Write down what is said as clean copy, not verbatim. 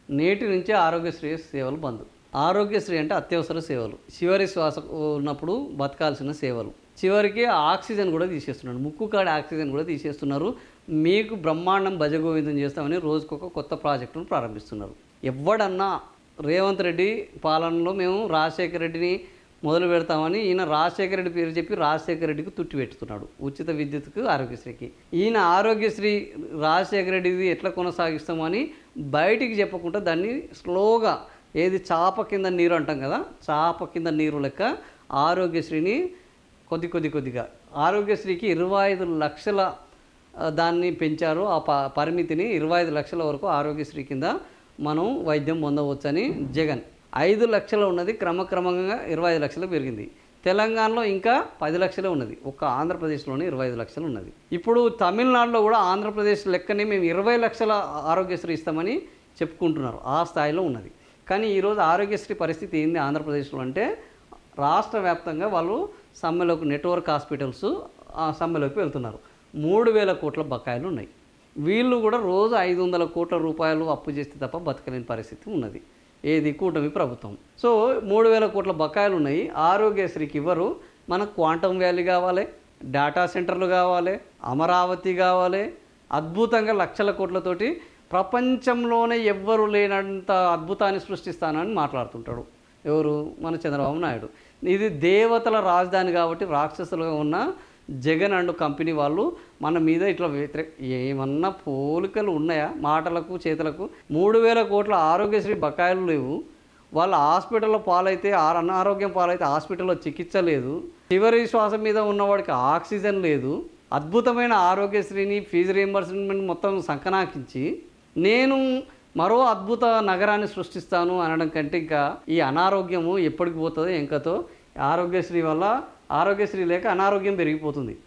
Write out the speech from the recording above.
నేటి నుంచి ఆరోగ్యశ్రీ సేవలు బంద్. ఆరోగ్యశ్రీ అంటే అత్యవసర సేవలు, చివరి శ్వాస ఉన్నప్పుడు బతకాల్సిన సేవలు. చివరికి ఆక్సిజన్ కూడా తీసేస్తున్నాడు, ముక్కు కాడ ఆక్సిజన్ కూడా తీసేస్తున్నారు. మీకు బ్రహ్మాండం భజగోవిందం చేస్తామని రోజుకొక కొత్త ప్రాజెక్టును ప్రారంభిస్తున్నారు. ఎవడన్నా రేవంత్ రెడ్డి పాలనలో మేము రాజశేఖర రెడ్డిని మొదలు పెడతామని ఈయన రాజశేఖర రెడ్డి పేరు చెప్పి రాజశేఖర రెడ్డికి తుట్టి పెట్టుతున్నాడు, ఉచిత విద్యుత్కు ఆరోగ్యశ్రీకి. ఈయన ఆరోగ్యశ్రీ రాజశేఖర రెడ్డిది ఎట్లా కొనసాగిస్తామని బయటికి చెప్పకుండా దాన్ని స్లోగా, ఏది చాప కింద నీరు అంటాం కదా, చాప కింద నీరు లెక్క ఆరోగ్యశ్రీని కొద్దిగా ఆరోగ్యశ్రీకి 25 లక్షల దాన్ని పెంచారు. ఆ పరిమితిని 25 లక్షల వరకు ఆరోగ్యశ్రీ కింద మనం వైద్యం పొందవచ్చని జగన్. 5 లక్షలు ఉన్నది క్రమక్రమంగా 25 లక్షలు పెరిగింది. తెలంగాణలో ఇంకా 10 లక్షలే ఉన్నది, ఒక్క ఆంధ్రప్రదేశ్లోనే 25 లక్షలు ఉన్నది. ఇప్పుడు తమిళనాడులో కూడా ఆంధ్రప్రదేశ్ లెక్కనే మేము 20 లక్షల ఆరోగ్యశ్రీ ఇస్తామని చెప్పుకుంటున్నారు, ఆ స్థాయిలో ఉన్నది. కానీ ఈరోజు ఆరోగ్యశ్రీ పరిస్థితి ఏంది ఆంధ్రప్రదేశ్లో అంటే, రాష్ట్ర వ్యాప్తంగా వాళ్ళు సమ్మెలోకి, నెట్వర్క్ హాస్పిటల్స్ సమ్మెలోకి వెళ్తున్నారు. 3,000 కోట్ల బకాయిలు ఉన్నాయి. వీళ్ళు కూడా రోజు 500 కోట్ల రూపాయలు అప్పు చేస్తే తప్ప బతకలేని పరిస్థితి ఉన్నది, ఏది కూటమి ప్రభుత్వం. సో 3,000 కోట్ల బకాయిలు ఉన్నాయి, ఆరోగ్యశ్రీకి ఇవ్వరు. మనకు క్వాంటమ్ వ్యాలీ కావాలి, డేటా సెంటర్లు కావాలి, అమరావతి కావాలి, అద్భుతంగా లక్షల కోట్లతోటి ప్రపంచంలోనే ఎవ్వరు లేనంత అద్భుతాన్ని సృష్టిస్తానని మాట్లాడుతుంటాడు. ఎవరు? మన చంద్రబాబు నాయుడు. ఇది దేవతల రాజధాని కాబట్టి రాక్షసులుగా ఉన్న జగన్ అండ్ కంపెనీ వాళ్ళు మన మీద ఇట్లా ఏమన్నా పోలికలు ఉన్నాయా మాటలకు చేతలకు? 3,000 కోట్ల ఆరోగ్యశ్రీ బకాయిలు లేవు. వాళ్ళ హాస్పిటల్లో పాలైతే, అనారోగ్యం పాలైతే హాస్పిటల్లో చికిత్స లేదు, చివరి శ్వాస మీద ఉన్నవాడికి ఆక్సిజన్ లేదు. అద్భుతమైన ఆరోగ్యశ్రీని ఫీజు రీయింబర్స్మెంట్ మొత్తం సంకనాకించి నేను మరో అద్భుత నగరాన్ని సృష్టిస్తాను అనడం కంటే ఇంకా ఈ అనారోగ్యము ఎప్పటికి పోతుందో ఎంకతో. ఆరోగ్యశ్రీ వల్ల, ఆరోగ్యశ్రీ లేక అనారోగ్యం పెరిగిపోతుంది.